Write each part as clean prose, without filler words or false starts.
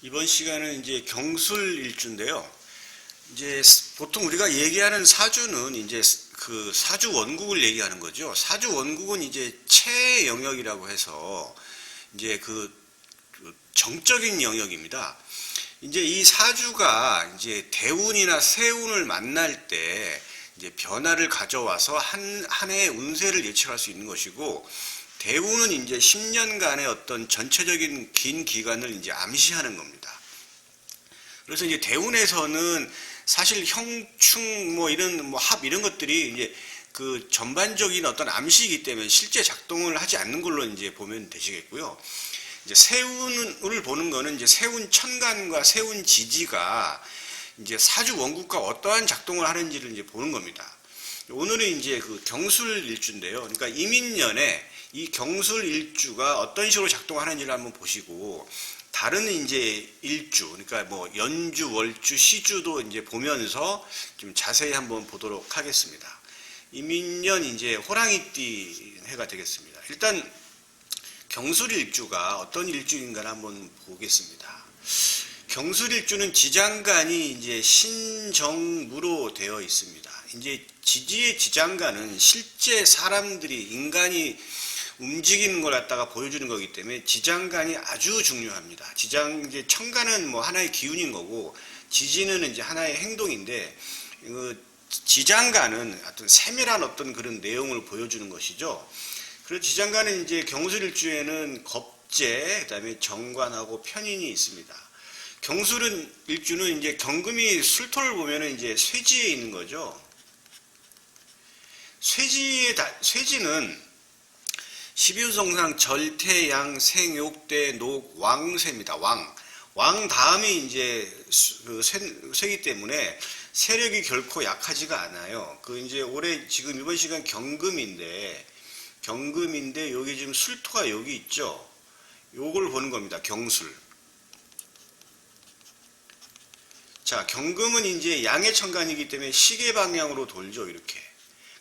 이번 시간은 이제 경술 일주인데요. 이제 보통 우리가 얘기하는 사주는 이제 그 사주 원국을 얘기하는 거죠. 사주 원국은 이제 채 영역이라고 해서 이제 그 정적인 영역입니다. 이제 이 사주가 이제 대운이나 세운을 만날 때 이제 변화를 가져와서 한 해의 운세를 예측할 수 있는 것이고, 대운은 이제 10년간의 어떤 전체적인 긴 기간을 이제 암시하는 겁니다. 그래서 이제 대운에서는 사실 형충 이런 합 이런 것들이 이제 그 전반적인 어떤 암시이기 때문에 실제 작동을 하지 않는 걸로 이제 보면 되시겠고요. 이제 세운을 보는 거는 이제 세운 천간과 세운 지지가 이제 사주 원국과 어떠한 작동을 하는지를 이제 보는 겁니다. 오늘은 이제 그 경술 일주인데요. 그러니까 이민년에 이 경술 일주가 어떤 식으로 작동하는지를 한번 보시고, 다른 이제 일주, 그러니까 뭐 연주, 월주, 시주도 이제 보면서 좀 자세히 한번 보도록 하겠습니다. 이민년 이제 호랑이띠 해가 되겠습니다. 일단 경술 일주가 어떤 일주인가 한번 보겠습니다. 경술 일주는 지장간이 이제 신정무로 되어 있습니다. 이제 지지의 지장간은 실제 사람들이 인간이 움직이는 걸 갖다가 보여주는 거기 때문에 지장간이 아주 중요합니다. 이제 천간은 뭐 하나의 기운인 거고, 지지는 이제 하나의 행동인데, 지장간은 어떤 세밀한 어떤 그런 내용을 보여주는 것이죠. 그리고 지장간은 이제 경술일주에는 겁재, 그다음에 정관하고 편인이 있습니다. 경술은 일주는 이제 경금이 술토를 보면은 이제 쇠지에 있는 거죠. 쇠지는 12우성상 절태양 생욕대 녹 왕쇠입니다. 왕 다음이 이제 쇠기 때문에 세력이 결코 약하지가 않아요. 그 이제 올해 지금 이번 시간 경금인데 여기 지금 술토가 여기 있죠. 요걸 보는 겁니다. 경술. 자, 경금은 이제 양의 천간이기 때문에 시계 방향으로 돌죠. 이렇게.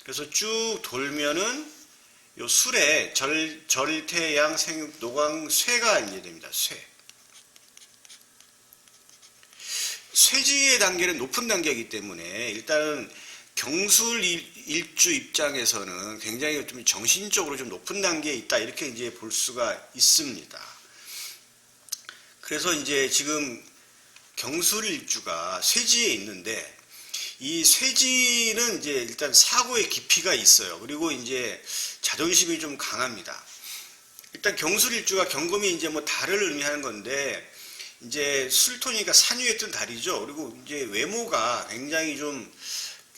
그래서 쭉 돌면은 요 술에 절태양 생육 노광 쇠가 이제 됩니다. 쇠지의 단계는 높은 단계이기 때문에 일단은 경술 일주 입장에서는 굉장히 좀 정신적으로 좀 높은 단계에 있다, 이렇게 이제 볼 수가 있습니다. 그래서 이제 지금 경술 일주가 쇠지에 있는데, 이 쇠지는 이제 일단 사고의 깊이가 있어요. 그리고 이제 자존심이 좀 강합니다. 일단 경술일주가 경금이 이제 뭐 달을 의미하는 건데, 이제 술토니까 산 위에 뜬 달이죠. 그리고 이제 외모가 굉장히 좀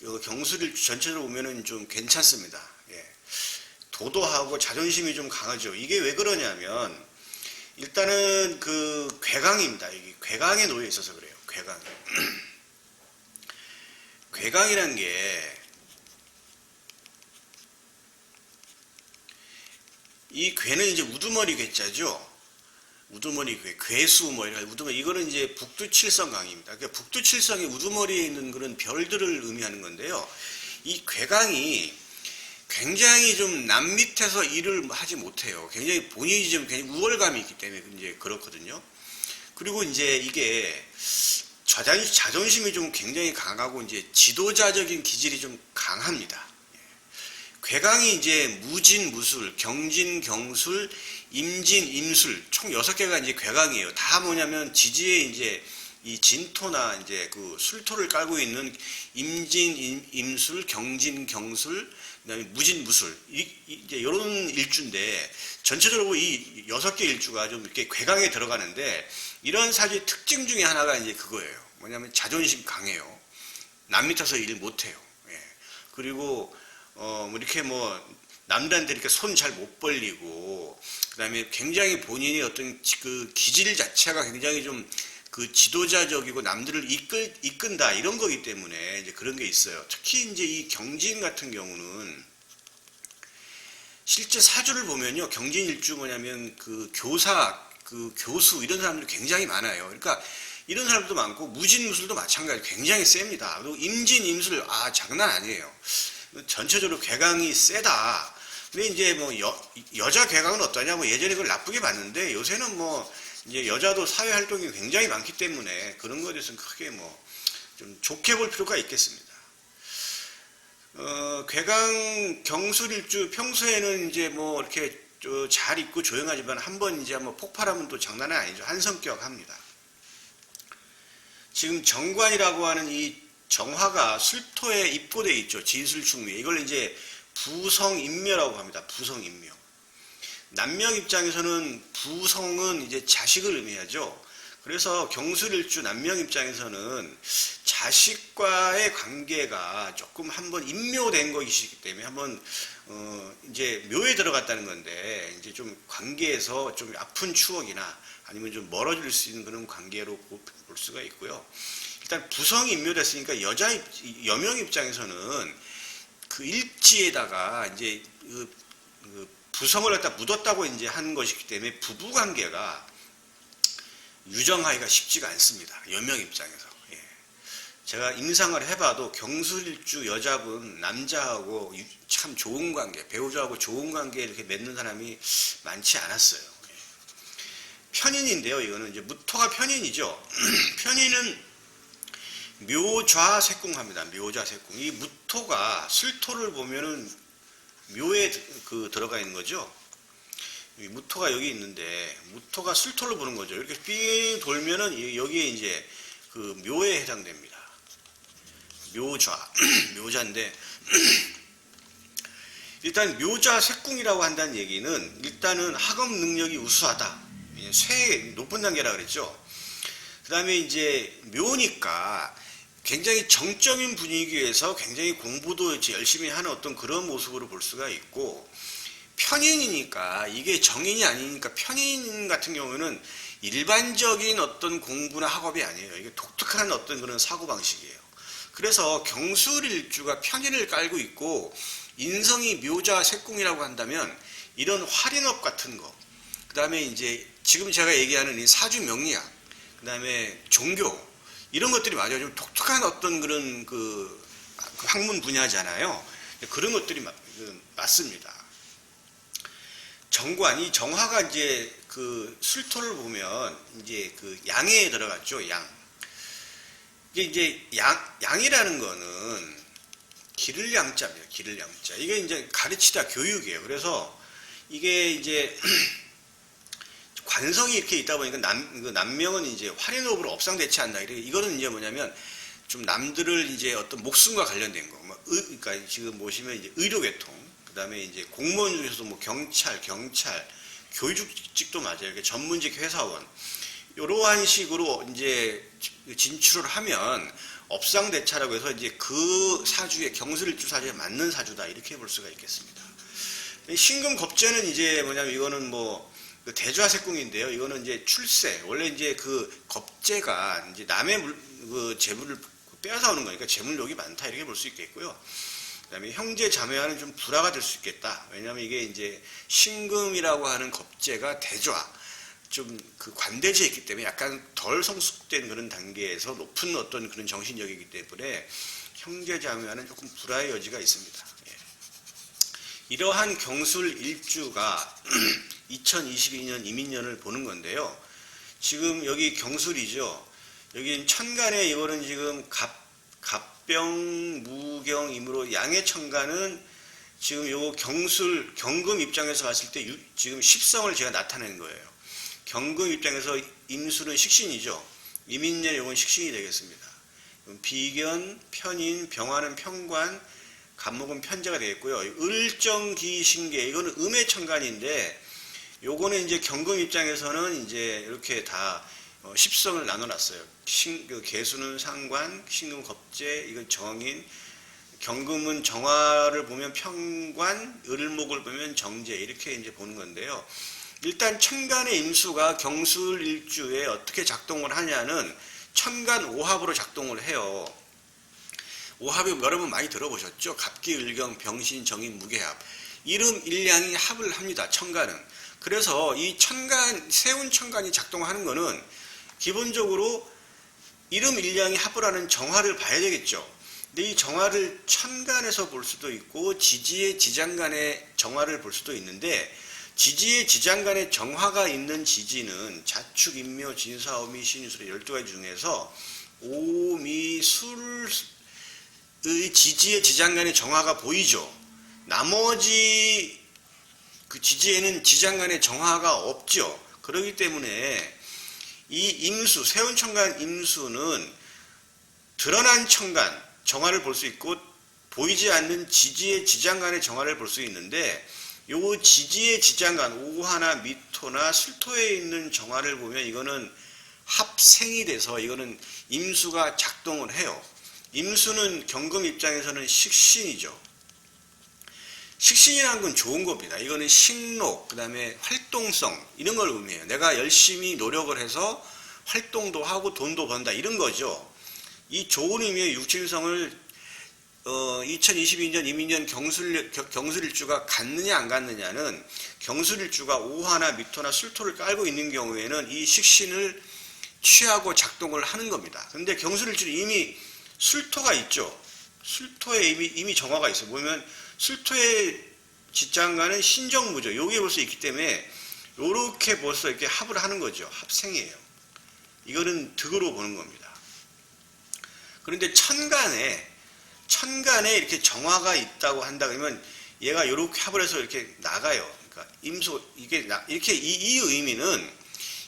경술일주 전체적으로 보면은 좀 괜찮습니다. 예. 도도하고 자존심이 좀 강하죠. 이게 왜 그러냐면, 일단은 그 괴강입니다. 이게 괴강에 놓여 있어서 그래요. 괴강. 괴강이란 게, 이 괴는 이제 우두머리 괴자죠. 우두머리 괴, 괴수 우두머리, 이거는 이제 북두칠성강입니다. 그러니까 북두칠성의 우두머리에 있는 그런 별들을 의미하는 건데요. 이 괴강이 굉장히 좀 남 밑에서 일을 하지 못해요. 굉장히 본인이 좀 굉장히 우월감이 있기 때문에 이제 그렇거든요. 그리고 이제 이게 자존심이 좀 굉장히 강하고 이제 지도자적인 기질이 좀 강합니다. 괴강이 이제 무진, 무술, 경진, 경술, 임진, 임술, 총 6개가 이제 괴강이에요. 다 뭐냐면 지지에 이제 이 진토나 이제 그 술토를 깔고 있는 임진, 임술, 경진, 경술, 그다음에 무진, 무술, 이제 이런 일주인데, 전체적으로 이 6개 일주가 좀 이렇게 괴강에 들어가는데, 이런 사주의 특징 중에 하나가 이제 그거예요. 뭐냐면 자존심 강해요. 남 밑에서 일 못해요. 예. 그리고 이렇게 남들한테 이렇게 손 잘 못 벌리고, 그다음에 굉장히 본인의 어떤 그 기질 자체가 굉장히 좀 그 지도자적이고 남들을 이끈다, 이런 거기 때문에 이제 그런 게 있어요. 특히 이제 이 경진 같은 경우는 실제 사주를 보면요, 경진 일주 뭐냐면 그 교사, 그 교수 이런 사람들이 굉장히 많아요. 그러니까 이런 사람도 많고, 무진무술도 마찬가지 굉장히 셉니다. 그리고 임진, 임술, 장난 아니에요. 전체적으로 괴강이 세다. 근데 이제 여자 괴강은 어떠냐, 예전에 그걸 나쁘게 봤는데, 요새는 이제 여자도 사회 활동이 굉장히 많기 때문에 그런 것에 대해서는 크게 뭐 좀 좋게 볼 필요가 있겠습니다. 괴강 경술일주 평소에는 이제 뭐 이렇게 잘 있고 조용하지만 한번 이제 한번 폭발하면 또 장난이 아니죠. 한성격합니다. 지금 정관이라고 하는 이 정화가 술토에 입고되어 있죠. 진술충미. 이걸 이제 부성인묘라고 합니다. 부성인묘. 남명 입장에서는 부성은 이제 자식을 의미하죠. 그래서 경술일주 남명 입장에서는 자식과의 관계가 조금 한번 인묘된 것이기 때문에 한번 이제 묘에 들어갔다는 건데 이제 좀 관계에서 좀 아픈 추억이나 아니면 좀 멀어질 수 있는 그런 관계로 볼 수가 있고요. 일단 부성이 인묘됐으니까 여명 입장에서는 그 일지에다가 이제 그 부성을 갖다 묻었다고 이제 한 것이기 때문에 부부 관계가 유정하기가 쉽지가 않습니다. 여명 입장에서. 예. 제가 임상을 해봐도 경술일주 여자분 남자하고 참 좋은 관계, 배우자하고 좋은 관계 이렇게 맺는 사람이 많지 않았어요. 예. 편인인데요. 이거는 이제 무토가 편인이죠. 편인은 묘좌색궁합니다. 묘좌색궁. 이 무토가 술토를 보면은 묘에 들어가 있는 거죠. 무토가 여기 있는데 무토가 술토를 보는 거죠. 이렇게 삥 돌면은 여기에 이제 그 묘에 해당됩니다. 묘좌, 묘좌인데 일단 묘좌 색궁이라고 한다는 얘기는 일단은 학업 능력이 우수하다. 쇠 높은 단계라 그랬죠. 그 다음에 이제 묘니까 굉장히 정적인 분위기에서 굉장히 공부도 이제 열심히 하는 어떤 그런 모습으로 볼 수가 있고, 편인이니까 이게 정인이 아니니까 편인 같은 경우는 일반적인 어떤 공부나 학업이 아니에요. 이게 독특한 어떤 그런 사고방식이에요. 그래서 경술일주가 편인을 깔고 있고 인성이 묘자 색궁이라고 한다면 이런 활인업 같은 거, 그 다음에 이제 지금 제가 얘기하는 이 사주 명리학, 그 다음에 종교, 이런 것들이 맞아요. 좀 독특한 어떤 그런 그 학문 분야잖아요. 그런 것들이 맞습니다. 정관이 정화가 이제 그 술토를 보면 이제 그 양에 들어갔죠. 양. 이게 이제 양이라는 거는 기를 양자입니다. 기를 양자. 이게 이제 가르치다 교육이에요. 그래서 이게 이제 관성이 이렇게 있다 보니까 남명은 이제 활인업으로 업상대치한다. 이거는 이제 뭐냐면 좀 남들을 이제 어떤 목숨과 관련된 거. 그러니까 지금 보시면 이제 의료계통, 그 다음에 이제 공무원 중에서도 뭐 경찰, 교육직도 맞아요. 전문직 회사원. 이러한 식으로 이제 진출을 하면 업상대차라고 해서 이제 그 사주에 경술일주 사주에 맞는 사주다. 이렇게 볼 수가 있겠습니다. 신금겁제는 이제 뭐냐면 이거는 뭐 대좌색궁인데요. 이거는 이제 출세. 원래 이제 그 겁제가 이제 남의 그 재물을 빼앗아 오는 거니까 재물욕이 많다. 이렇게 볼 수 있겠고요. 그 다음에 형제 자매와는 좀 불화가 될 수 있겠다. 왜냐하면 이게 이제 신금이라고 하는 겁제가 대좌, 좀 그 관대지에 있기 때문에 약간 덜 성숙된 그런 단계에서 높은 어떤 그런 정신력이기 때문에 형제 자매와는 조금 불화의 여지가 있습니다. 예. 이러한 경술 일주가 2022년 이민년을 보는 건데요. 지금 여기 경술이죠. 여기 천간에 이거는 지금 갑병, 무경이므로 양의 천간은 지금 요거 경술, 경금 입장에서 봤을 때 지금 십성을 제가 나타낸 거예요. 경금 입장에서 임술은 식신이죠. 이민년 요건 식신이 되겠습니다. 비견, 편인, 병화는 편관, 간목은 편제가 되겠고요. 을정기신계, 이거는 음의 천간인데 요거는 이제 경금 입장에서는 이제 이렇게 다 십성을 나눠놨어요. 개수는 상관, 신금 겁제, 이건 정인, 경금은 정화를 보면 편관, 을목을 보면 정제, 이렇게 이제 보는 건데요. 일단 천간의 임수가 경술일주에 어떻게 작동을 하냐는 천간 오합으로 작동을 해요. 오합이 여러분 많이 들어보셨죠? 갑기, 을경, 병신, 정인, 무게합. 이름 일량이 합을 합니다. 천간은. 그래서 이 천간, 세운 천간이 작동하는 거는 기본적으로 이름 일량이 합을 하는 정화를 봐야 되겠죠. 근데 이 정화를 천간에서 볼 수도 있고 지지의 지장간의 정화를 볼 수도 있는데 지지의 지장 간의 정화가 있는 지지는 자축, 인묘, 진사, 어미, 신유술의 12가지 중에서 오미술의 지지의 지장 간의 정화가 보이죠. 나머지 그 지지에는 지장 간의 정화가 없죠. 그렇기 때문에 이 임수, 세운천간 임수는 드러난 천간, 정화를 볼 수 있고 보이지 않는 지지의 지장 간의 정화를 볼 수 있는데 요 지지의 지장간 오화나 미토나 술토에 있는 정화를 보면 이거는 합생이 돼서 이거는 임수가 작동을 해요. 임수는 경금 입장에서는 식신이죠. 식신이라는 건 좋은 겁니다. 이거는 식록, 그 다음에 활동성 이런 걸 의미해요. 내가 열심히 노력을 해서 활동도 하고 돈도 번다 이런 거죠. 이 좋은 의미의 육친성을 2022년 이민년 경술일주가 갔느냐 안 갔느냐는 경술일주가 오화나 미토나 술토를 깔고 있는 경우에는 이 식신을 취하고 작동을 하는 겁니다. 그런데 경술일주는 이미 술토가 있죠. 술토에 이미 정화가 있어요. 보면 술토의 지장간은 신정무죠. 여기에 벌써 있기 때문에 이렇게 벌써 이렇게 합을 하는 거죠. 합생이에요. 이거는 득으로 보는 겁니다. 그런데 천간에 이렇게 정화가 있다고 한다 그러면 얘가 이렇게 합을 해서 이렇게 나가요. 그러니까 임수 이렇게 이 의미는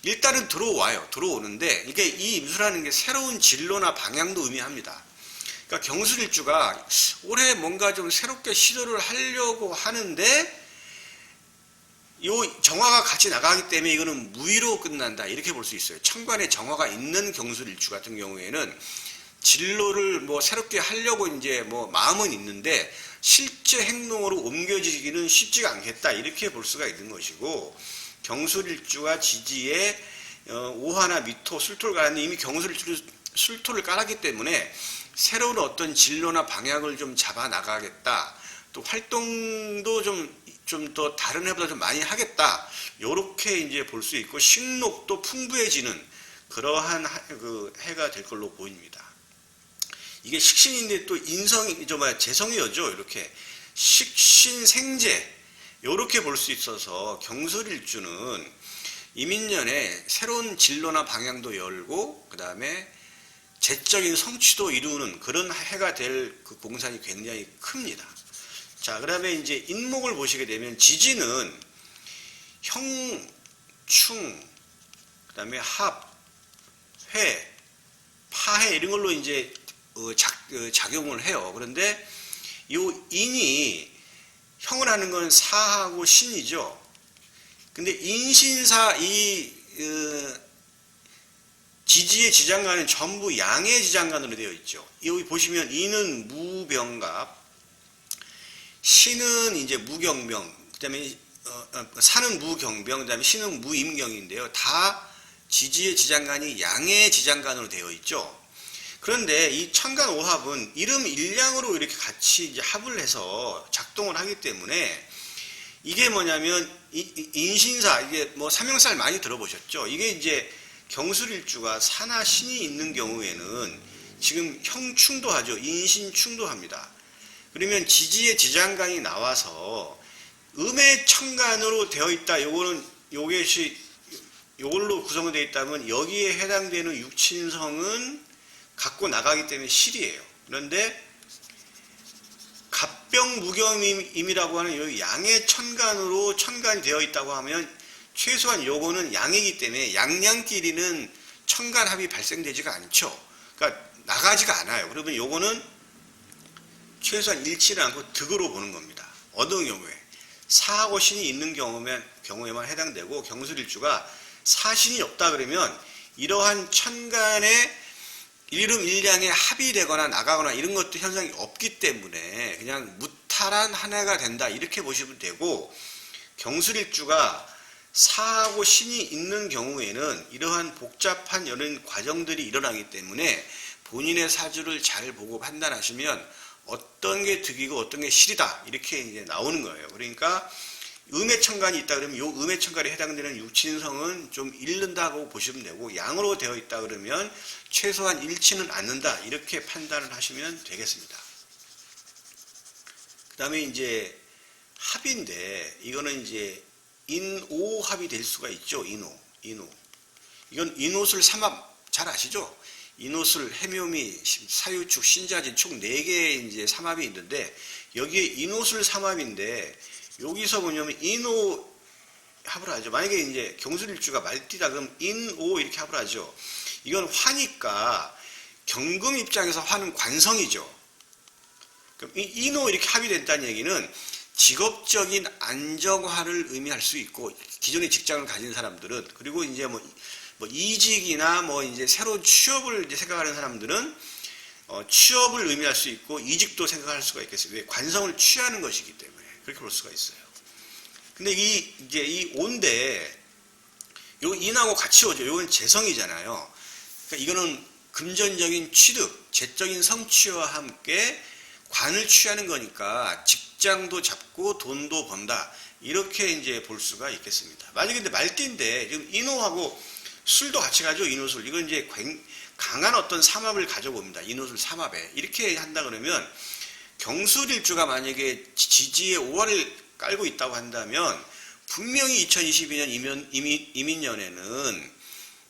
일단은 들어오는데 이게 이 임수라는 게 새로운 진로나 방향도 의미합니다. 그러니까 경술일주가 올해 뭔가 좀 새롭게 시도를 하려고 하는데 요 정화가 같이 나가기 때문에 이거는 무의로 끝난다 이렇게 볼 수 있어요. 천간에 정화가 있는 경술일주 같은 경우에는 진로를 뭐 새롭게 하려고 이제 뭐 마음은 있는데 실제 행동으로 옮겨지기는 쉽지가 않겠다 이렇게 볼 수가 있는 것이고 경술일주와 지지에 오화나 미토, 술토를 깔았는데 이미 경술일주를 술토를 깔았기 때문에 새로운 어떤 진로나 방향을 좀 잡아 나가겠다. 또 활동도 좀 더 다른 해보다 좀 많이 하겠다. 요렇게 이제 볼 수 있고 식록도 풍부해지는 그러한 그 해가 될 걸로 보입니다. 이게 식신인데 또 재성이죠. 이렇게 식신생재 이렇게 볼 수 있어서 경술일주는 이민년에 새로운 진로나 방향도 열고 그 다음에 재적인 성취도 이루는 그런 해가 될 그 공산이 굉장히 큽니다. 자, 그다음에 이제 인목을 보시게 되면 지지는 형, 충, 그다음에 합, 회, 파해 이런 걸로 이제 작용을 해요. 그런데 요 인이 형을 하는 건 사하고 신이죠. 근데 인신사 지지의 지장간은 전부 양의 지장간으로 되어 있죠. 여기 보시면 인은 무병갑, 신은 이제 무경병, 그다음에 사는 무경병, 그다음에 신은 무임경인데요. 다 지지의 지장간이 양의 지장간으로 되어 있죠. 그런데 이 천간 오합은 이름 일량으로 이렇게 같이 이제 합을 해서 작동을 하기 때문에 이게 뭐냐면 인신사 이게 뭐 삼형살 많이 들어보셨죠? 이게 이제 경술일주가 사나 신이 있는 경우에는 지금 형충도 하죠. 인신충도 합니다. 그러면 지지의 지장간이 나와서 음의 천간으로 되어 있다. 요걸로 구성되어 있다면 여기에 해당되는 육친성은 갖고 나가기 때문에 실이에요. 그런데 갑병무겸임이라고 하는 요 양의 천간으로 천간이 되어 있다고 하면 최소한 요거는 양이기 때문에 양양끼리는 천간합이 발생되지가 않죠. 그러니까 나가지가 않아요. 그러면 요거는 최소한 잃지는 않고 득으로 보는 겁니다. 어느 경우에 사하고 신이 있는 경우에만 해당되고 경술일주가 사신이 없다 그러면 이러한 천간의 일름 일량에 합이 되거나 나가거나 이런 것도 현상이 없기 때문에 그냥 무탈한 한 해가 된다 이렇게 보시면 되고 경술일주가 사하고 신이 있는 경우에는 이러한 복잡한 이런 과정들이 일어나기 때문에 본인의 사주를 잘 보고 판단하시면 어떤 게 득이고 어떤 게 실이다 이렇게 이제 나오는 거예요. 그러니까 음의 천간이 있다 그러면 요 음의 천간에 해당되는 육친성은 좀 잃는다고 보시면 되고 양으로 되어 있다 그러면 최소한 잃지는 않는다 이렇게 판단을 하시면 되겠습니다. 그 다음에 이제 합인데 이거는 이제 인오합이 될 수가 있죠. 인오. 이건 인오술 삼합 잘 아시죠? 인오술, 해묘미, 사유축, 신자진 총 4개의 이제 삼합이 있는데 여기에 인오술 삼합인데 여기서 뭐냐면 인오 합을 하죠. 만약에 이제 경술일주가 말띠다 그럼 인오 이렇게 합을 하죠. 이건 화니까 경금 입장에서 화는 관성이죠. 그럼 인오 이렇게 합이 된다는 얘기는 직업적인 안정화를 의미할 수 있고 기존의 직장을 가진 사람들은 그리고 이제 뭐 이직이나 뭐 이제 새로운 취업을 이제 생각하는 사람들은 취업을 의미할 수 있고 이직도 생각할 수가 있겠어요. 왜 관성을 취하는 것이기 때문에 그렇게 볼 수가 있어요. 근데 이제 이 오인데 요 인하고 같이 오죠. 요건 재성이잖아요. 그러니까 이거는 금전적인 취득, 재적인 성취와 함께 관을 취하는 거니까 직장도 잡고 돈도 번다. 이렇게 이제 볼 수가 있겠습니다. 만약에 근데 말띠인데 지금 인호하고 술도 같이 가죠. 인호술. 이건 이제 강한 어떤 삼합을 가져옵니다. 인호술 삼합에. 이렇게 한다 그러면 경술일주가 만약에 지지에 5화를 깔고 있다고 한다면 분명히 2022년 이민년에는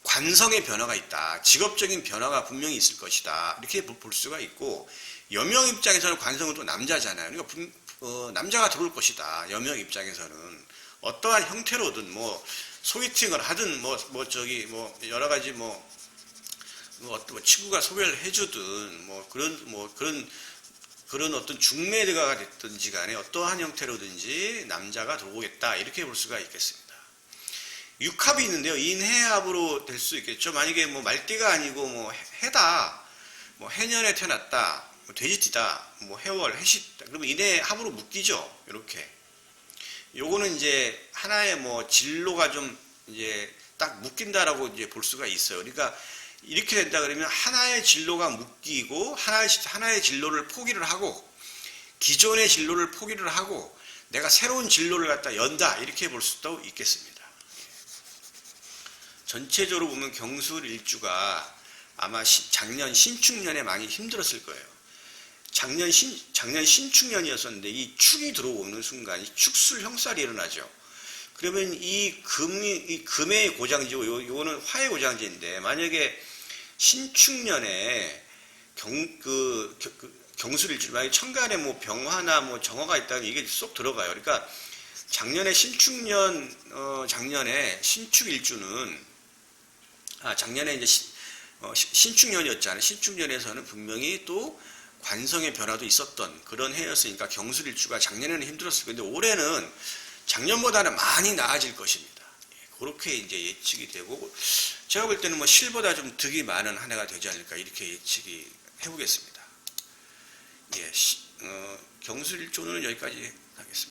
관성의 변화가 있다. 직업적인 변화가 분명히 있을 것이다. 이렇게 볼 수가 있고 여명 입장에서는 관성은 또 남자잖아요. 그러니까 남자가 들어올 것이다. 여명 입장에서는 어떠한 형태로든 뭐 소개팅을 하든 여러 가지 어떤 친구가 소개를 해주든 그런 어떤 중매대가가 됐든지 간에 어떠한 형태로든지 남자가 들어오겠다 이렇게 볼 수가 있겠습니다. 육합이 있는데요. 인해합으로 될 수 있겠죠. 만약에 뭐 말띠가 아니고 뭐 해다, 뭐 해년에 태어났다, 뭐 돼지띠다, 뭐 해월, 해시다. 그러면 인해합으로 묶이죠. 이렇게. 요거는 이제 하나의 뭐 진로가 좀 이제 딱 묶인다라고 이제 볼 수가 있어요. 그러니까 이렇게 된다 그러면 하나의 진로가 묶이고 하나의 진로를 포기를 하고 기존의 진로를 포기를 하고 내가 새로운 진로를 갖다 연다 이렇게 볼 수도 있겠습니다. 전체적으로 보면 경술일주가 아마 작년 신축년에 많이 힘들었을 거예요. 작년 신축년이었었는데 이 축이 들어오는 순간 이 축술 형살이 일어나죠. 그러면 이 금의 고장지고 요거는 화의 고장지인데 만약에 신축년에 경술일주 만약에 천간에 뭐 병화나 뭐 정화가 있다면 이게 쏙 들어가요. 그러니까 작년에 작년에 신축일주는 작년에 이제 신축년이었잖아요. 신축년에서는 분명히 또 관성의 변화도 있었던 그런 해였으니까 경술일주가 작년에는 힘들었을 건데 올해는 작년보다는 많이 나아질 것입니다. 그렇게 이제 예측이 되고 제가 볼 때는 뭐 실보다 좀 득이 많은 한 해가 되지 않을까 이렇게 예측이 해보겠습니다. 경술일주는 여기까지 하겠습니다.